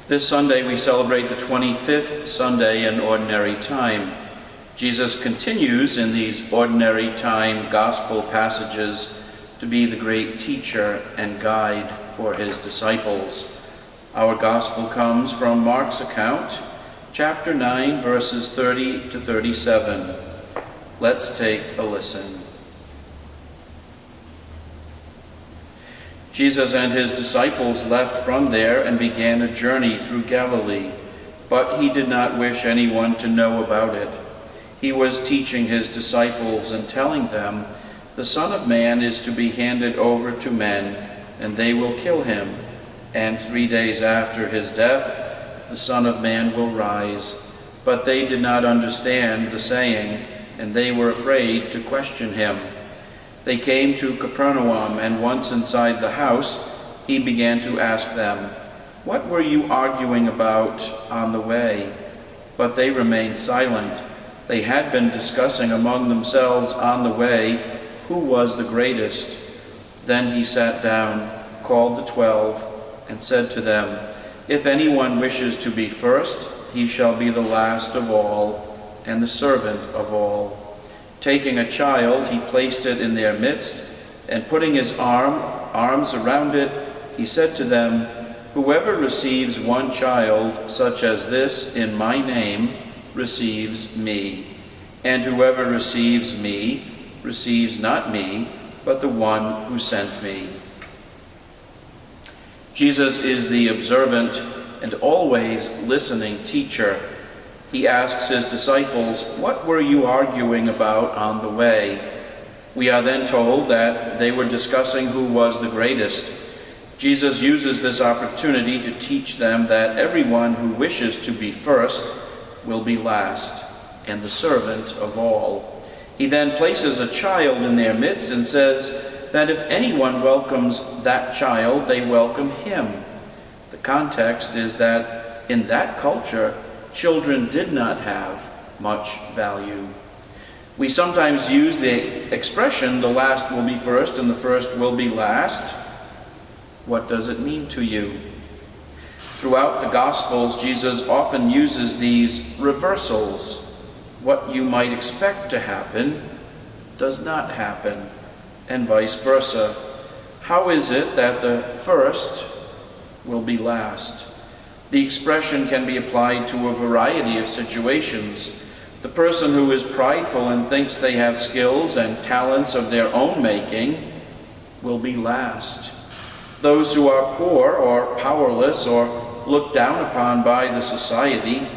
This Sunday we celebrate the 25th Sunday in Ordinary Time. Jesus continues in these ordinary time gospel passages to be the great teacher and guide for his disciples. Our gospel comes from Mark's account, chapter 9, verses 30 to 37. Let's take a listen. Jesus and his disciples left from there and began a journey through Galilee, but he did not wish anyone to know about it. He was teaching his disciples and telling them, "The Son of Man is to be handed over to men, and they will kill him. And 3 days after his death, the Son of Man will rise." But they did not understand the saying, and they were afraid to question him. They came to Capernaum, and once inside the house, he began to ask them, "What were you arguing about on the way?" But they remained silent. They had been discussing among themselves on the way who was the greatest. Then he sat down, called the 12, and said to them, "If anyone wishes to be first, he shall be the last of all and the servant of all." Taking a child, he placed it in their midst, and putting his arms around it, he said to them, "Whoever receives one child such as this in my name receives me, and whoever receives me receives not me, but the one who sent me." Jesus is the observant and always listening teacher. He asks his disciples, "What were you arguing about on the way?" We are then told that they were discussing who was the greatest. Jesus uses this opportunity to teach them that everyone who wishes to be first will be last and the servant of all. He then places a child in their midst and says that if anyone welcomes that child, they welcome him. The context is that in that culture, children did not have much value. We sometimes use the expression, "the last will be first and the first will be last." What does it mean to you? Throughout the Gospels, Jesus often uses these reversals. What you might expect to happen does not happen, and vice versa. How is it that the first will be last? The expression can be applied to a variety of situations. The person who is prideful and thinks they have skills and talents of their own making will be last. Those who are poor or powerless or looked down upon by the society,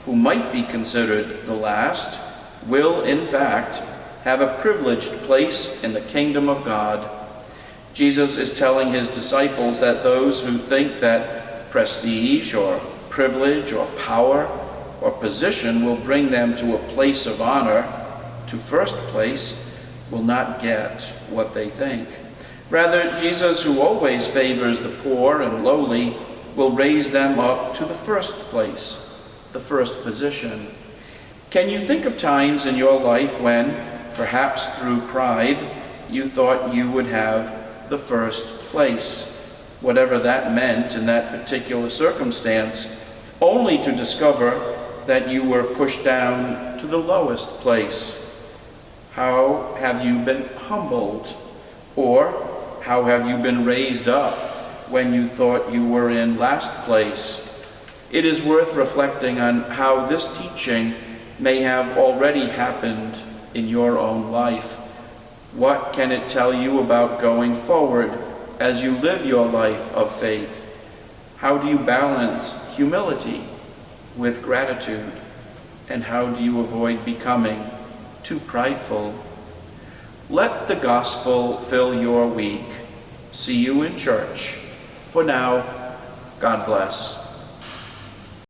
who might be considered the last, will in fact have a privileged place in the kingdom of God. Jesus is telling his disciples that those who think that prestige or privilege or power or position will bring them to a place of honor, to first place, will not get what they think. Rather, Jesus, who always favors the poor and lowly, will raise them up to the first place, the first position. Can you think of times in your life when, perhaps through pride, you thought you would have the first place, whatever that meant in that particular circumstance, only to discover that you were pushed down to the lowest place? How have you been humbled? Or how have you been raised up when you thought you were in last place? It is worth reflecting on how this teaching may have already happened in your own life. What can it tell you about going forward as you live your life of faith? How do you balance humility with gratitude? And how do you avoid becoming too prideful? Let the gospel fill your week. See you in church. For now, God bless.